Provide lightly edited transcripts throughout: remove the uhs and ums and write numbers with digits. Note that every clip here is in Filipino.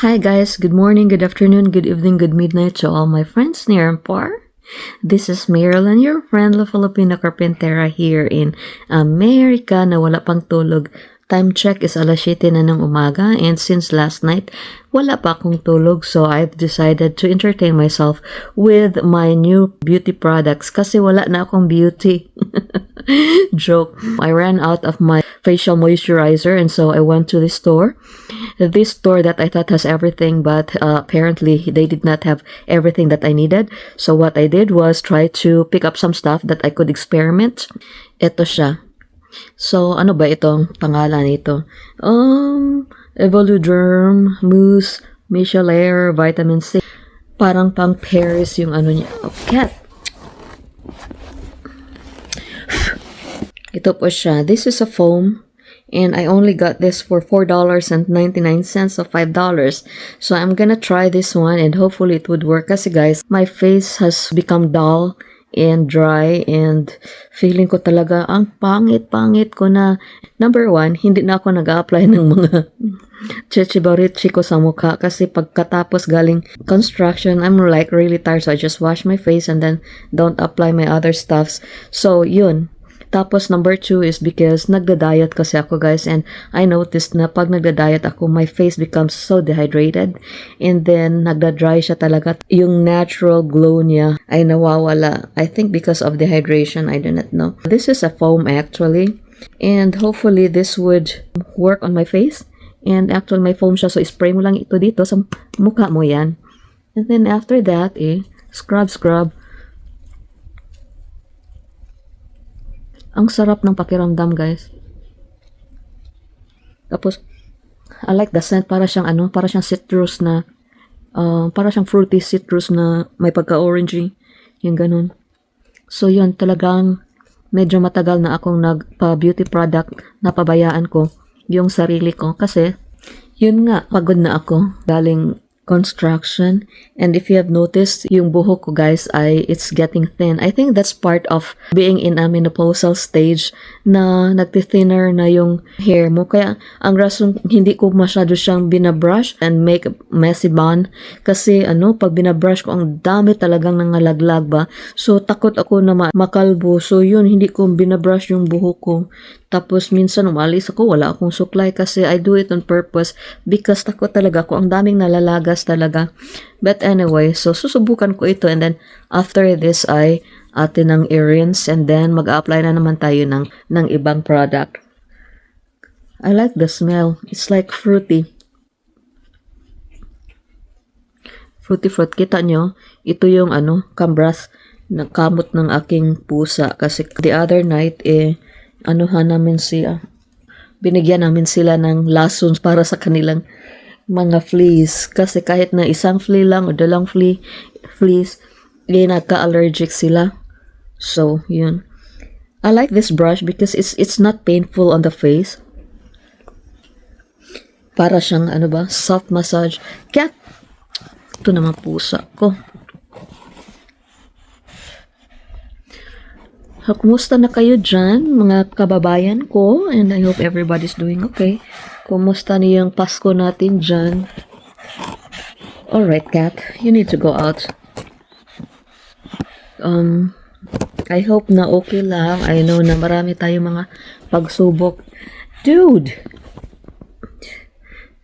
Hi guys, good morning, good afternoon, good evening, good midnight to all my friends near and far. This is Marilyn, your friend, La Filipina Carpentera here in America na wala pang tulog. Time check is alas 7 na ng umaga and since last night, wala pa akong tulog so I've decided to entertain myself with my new beauty products kasi wala na akong beauty. Joke. I ran out of my facial moisturizer and so I went to the store. This store that I thought has everything but apparently they did not have everything that I needed. So what I did was try to pick up some stuff that I could experiment. Ito siya. So, ano ba itong pangalan nito? Evoluderm, Mousse, Micellar, Vitamin C. Parang pang Paris yung ano niya. Oh, cat! Ito po siya. This is a foam. And I only got this for $4.99 so $5. So I'm gonna try this one and hopefully it would work. Kasi guys, my face has become dull and dry and feeling ko talaga ang pangit ko na. Number one, hindi na ako nag-a-apply ng mga chichibarichi ko sa mukha kasi pagkatapos galing construction, I'm like really tired so I just wash my face and then don't apply my other stuffs. So yun. Tapos number 2 is because nagda-diet kasi ako guys and I noticed na pag nagda-diet ako my face becomes so dehydrated and then nagda-dry siya talaga. Yung natural glow niya ay nawawala. I think because of dehydration, I do not know. This is a foam actually and hopefully this would work on my face and actually may foam siya so spray mo lang ito dito sa mukha mo yan. And then after that scrub. Ang sarap ng pakiramdam, guys. Tapos, I like the scent. Para siyang citrus na, para siyang fruity citrus na may pagka-orangey. Yung ganun. So, yun, talagang medyo matagal na akong nagpa-beauty product na pabayaan ko yung sarili ko. Kasi, yun nga, pagod na ako galing construction and if you have noticed yung buhok ko guys it's getting thin. I think that's part of being in a menopausal stage na nagti-thinner na yung hair mo kaya ang rason hindi ko masyado siyang binabrush and make messy bun kasi pag binabrush ko ang dami talagang nangalaglag ba so takot ako na makalbo so yun hindi ko binabrush yung buhok ko. Tapos minsan umalis ako, wala akong suklay kasi I do it on purpose because takot talaga ako. Ang daming nalalagas talaga. But anyway, so susubukan ko ito and then after this ay atin ng earrings and then mag-apply na naman tayo ng ibang product. I like the smell. It's like fruity. Fruity fruit. Kita nyo? Ito yung cambras na kamot ng aking pusa kasi the other night binigyan namin sila ng lessons para sa kanilang mga fleas kasi kahit na isang flea lang o dalang fleas nagka-allergic sila. So yun, I like this brush because it's not painful on the face. Para siyang soft massage. Cat, ito naman pusa ko. Kumusta na kayo dyan, mga kababayan ko? And I hope everybody's doing okay. Kumusta niyo yung Pasko natin dyan? Alright, cat. You need to go out. I hope na okay lang. I know na marami tayong mga pagsubok. Dude!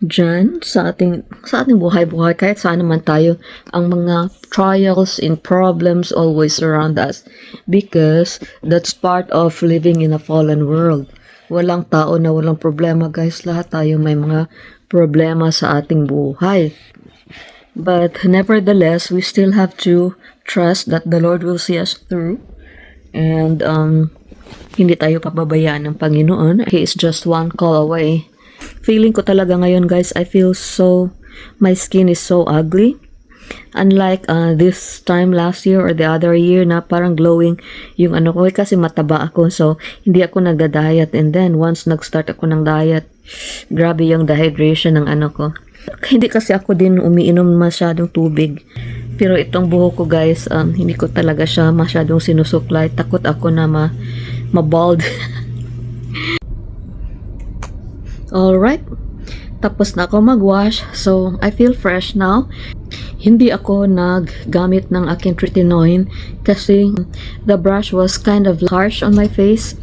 Dyan, sa ating buhay-buhay, kahit saan naman tayo, ang mga trials and problems always surround us because that's part of living in a fallen world. Walang tao na walang problema, guys. Lahat tayo may mga problema sa ating buhay. But nevertheless, we still have to trust that the Lord will see us through and hindi tayo pababayaan ng Panginoon. He is just one call away. Feeling ko talaga ngayon guys, I feel my skin is so ugly. Unlike this time last year or the other year na parang glowing yung ko kasi mataba ako so hindi ako nagda-diet and then once nag-start ako ng diet, grabe yung dehydration ng ko. Hindi kasi ako din umiinom masyadong tubig. Pero itong buhok ko guys, hindi ko talaga siya masyadong sinusuklay. Takot ako na ma-bald. Alright. Tapos na ako mag-wash, so I feel fresh now. Hindi ako naggamit ng aking tretinoin kasi the brush was kind of harsh on my face.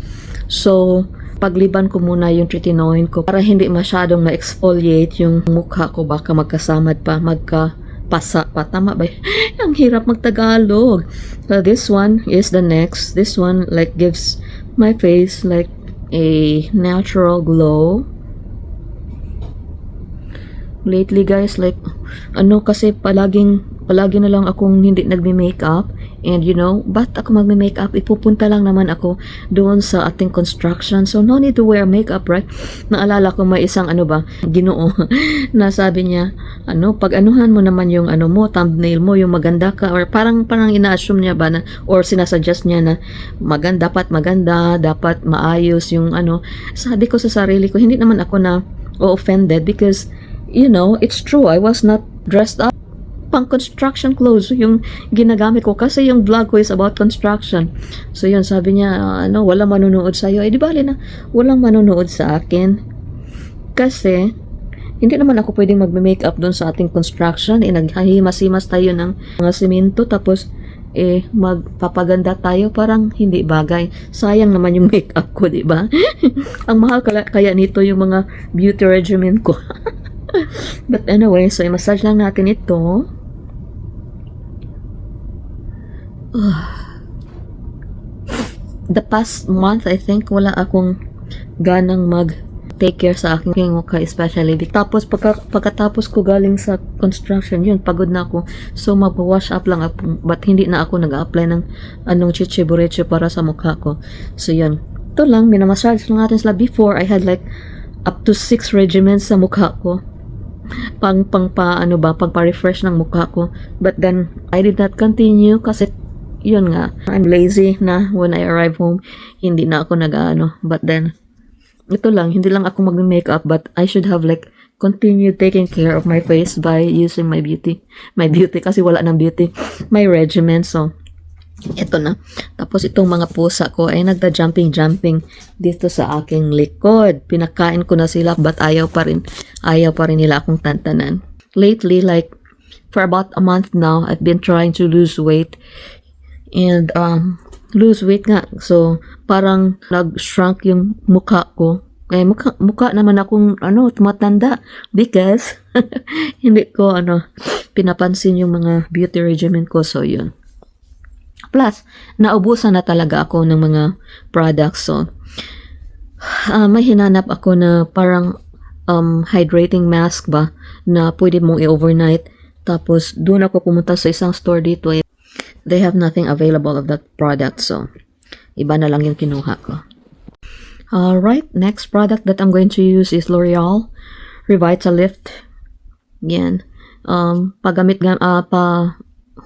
So, pagliban ko muna yung tretinoin ko para hindi masyadong ma-exfoliate yung mukha ko, baka magkasamad pa, magkapasa pa. Tama ba? Ang hirap magtagalog. So, this one is the next. This one like gives my face like a natural glow. Lately guys, like kasi palagi na lang akong hindi nagme-makeup, and you know, ba't ako magme-makeup? Ipupunta lang naman ako doon sa ating construction, so no need to wear makeup, right? Naalala ko may isang Ginoo na sabi niya, pag anuhan mo naman yung mo, thumbnail mo, yung maganda ka, or parang ina-assume niya ba na, or sinasuggest niya na dapat maganda, dapat maayos yung Sabi ko sa sarili ko, hindi naman ako na offended because you know, it's true. I was not dressed up. Pang construction clothes yung ginagamit ko kasi yung vlog ko is about construction. So yun, sabi niya, walang manunood sa'yo. Eh, di bali na, walang manunood sa akin. Kasi, hindi naman ako pwedeng magme-makeup doon sa ating construction. Naghahimas-himas tayo ng mga simento, tapos, magpapaganda tayo, parang hindi bagay. Sayang naman yung makeup ko, di ba? Ang mahal kaya nito yung mga beauty regimen ko. But anyway, so i-massage lang natin ito. The past month, I think, wala akong ganang take care sa aking mukha, especially. Tapos, pagkatapos ko galing sa construction, yun, pagod na ako. So, mag-wash up lang ako. But hindi na ako nag-apply ng chichibureche para sa mukha ko. So, yun. Ito lang, minamassage lang natin sila. Before, I had like up to 6 regimens sa mukha ko. Pang-refresh ng mukha ko. But then, I did not continue kasi, yun nga, I'm lazy na when I arrive home. Hindi na ako But then, ito lang, hindi lang ako mag-makeup, but I should have like continued taking care of my face by using my beauty kasi wala ng beauty, my regimen. So, ito na. Tapos itong mga pusa ko ay nagda-jumping dito sa aking likod. Pinakain ko na sila, but ayaw pa rin nila akong tantanan. Lately, like for about a month now, I've been trying to lose weight, and lose weight nga. So, parang nag-shrunk yung mukha ko. Mukha naman akong tumatanda because hindi ko pinapansin yung mga beauty regimen ko. So, yun. Plus, naubusan na talaga ako ng mga products. So, may hinanap ako na parang hydrating mask ba na pwede mong i-overnight. Tapos, doon ako pumunta sa isang store dito. They have nothing available of that product. So, iba na lang yung kinuha ko. Alright, next product that I'm going to use is L'Oreal Revitalift. Yan.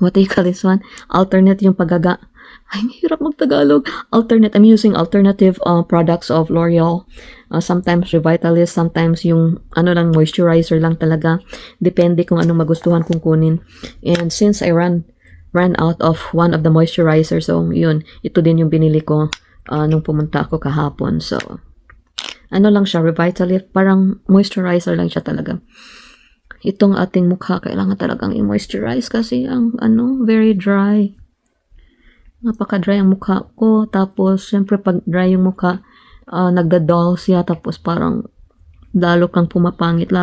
What do you call this one? Alternate yung Ay, hirap mag-Tagalog. I'm using alternative products of L'Oreal. Sometimes Revitalift, sometimes yung moisturizer lang talaga. Depende kung anong magustuhan kong kunin. And since I ran out of one of the moisturizers, so yun, ito din yung binili ko nung pumunta ako kahapon. So, lang siya, Revitalift, parang moisturizer lang siya talaga. Itong ating mukha, kailangan talagang i-moisturize kasi ang very dry. Napaka-dry ang mukha ko. Tapos, syempre, pag dry yung mukha, nagda-dull siya. Tapos, parang lalo akong pumapangit.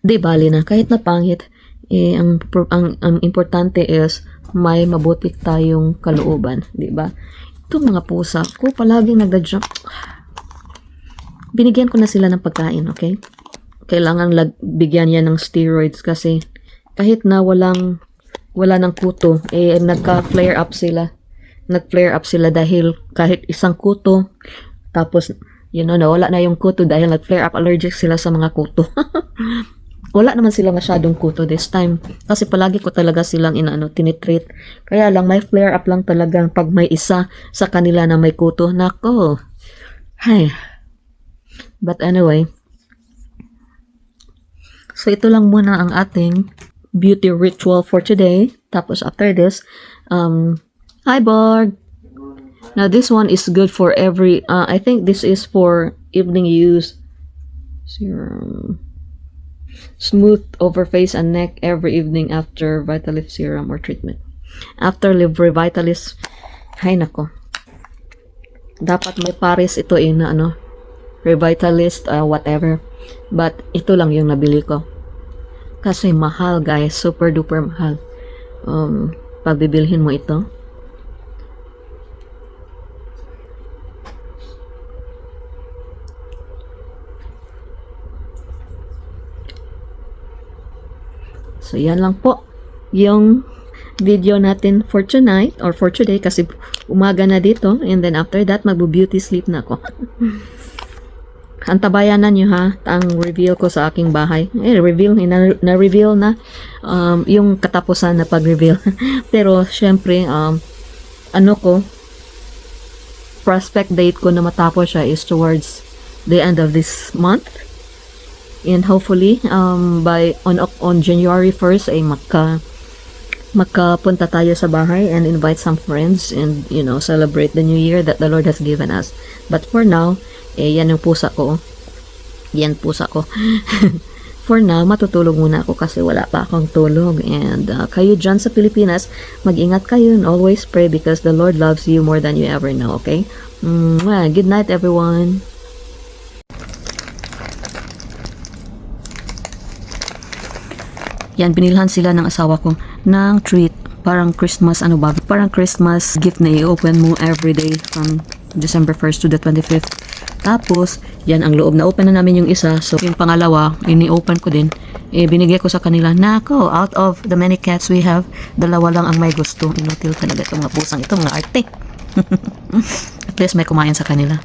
Di bali na. Kahit na pangit, ang importante is may mabuti tayong kalooban. Di ba? Itong mga pusa ko, palaging nagda-jump. Binigyan ko na sila ng pagkain, okay? Kailangan bigyan yan ng steroids kasi kahit na wala ng kuto, nagka-flare up sila. Nag-flare up sila dahil kahit isang kuto, tapos, nawala na yung kuto dahil nag-flare up, allergic sila sa mga kuto. Wala naman sila masyadong kuto this time. Kasi palagi ko talaga silang tinitreat. Kaya lang, may flare up lang talaga pag may isa sa kanila na may kuto. Nako. Hay. But anyway, so ito lang muna ang ating beauty ritual for today. Tapos after this, hi Borg! Now this one is good for I think this is for evening use. Serum. Smooth over face and neck every evening after Vitalift serum or treatment. After Revitalis, hay nako. Dapat may pares ito na ano, Revitalist, whatever. But ito lang yung nabili ko. Kasi mahal guys, super duper mahal. Pagbibilhin mo ito. So, yan lang po yung video natin for tonight or for today kasi umaga na dito and then after that magbo-beauty sleep na ako. Antabayanan nyo ha, ang reveal ko sa aking bahay. Na-reveal na yung katapusan na pag-reveal. Pero syempre, ano ko, prospect date ko na matapos siya is towards the end of this month. And hopefully, by on January 1st ay makapunta tayo sa bahay and invite some friends and celebrate the new year that the Lord has given us. But for now, yan yung pusa ko. Yan pusa ko. For now, matutulog muna ako kasi wala pa akong tulog. And kayo dyan sa Pilipinas, mag-ingat kayo and always pray because the Lord loves you more than you ever know, okay? Good night, everyone. Yan, binilhan sila ng asawa ko ng treat. Parang Christmas, parang Christmas gift na i-open mo every day from December 1st to the 25th. Tapos, yan ang loob. Na-open na namin yung isa. So, yung pangalawa, ini-open ko din. Binigay ko sa kanila. Nako, out of the many cats we have, dalawa lang ang may gusto. Inutil talaga itong mga pusang ito, mga arte. At least may kumain sa kanila.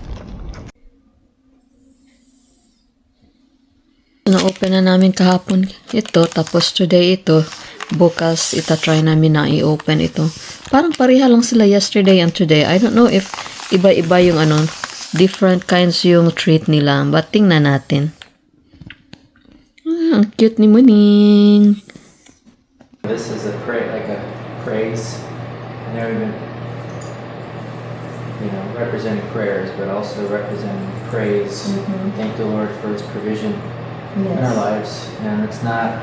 Na-open na namin kahapon ito, tapos today ito, bukas itatry namin na i-open ito. Parang pareha lang sila yesterday and today. I don't know if iba-iba yung different kinds yung treat nila, but tingnan natin. Ang cute ni Muning. This is like a praise, and they're even, representing prayers, but also representing praise. Thank the Lord for His provision. In our lives, and it's not,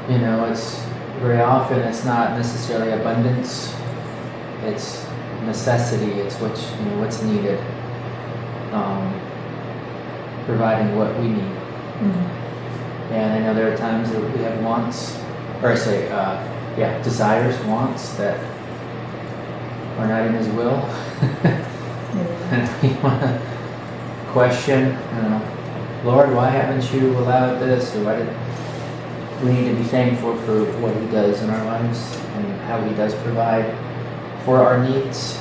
it's very often it's not necessarily abundance, it's necessity, it's what's needed, providing what we need. And I know there are times that we have wants, or desires, wants that are not in His will, and we want to question, Lord, why haven't you allowed this? Or we need to be thankful for what He does in our lives and how He does provide for our needs.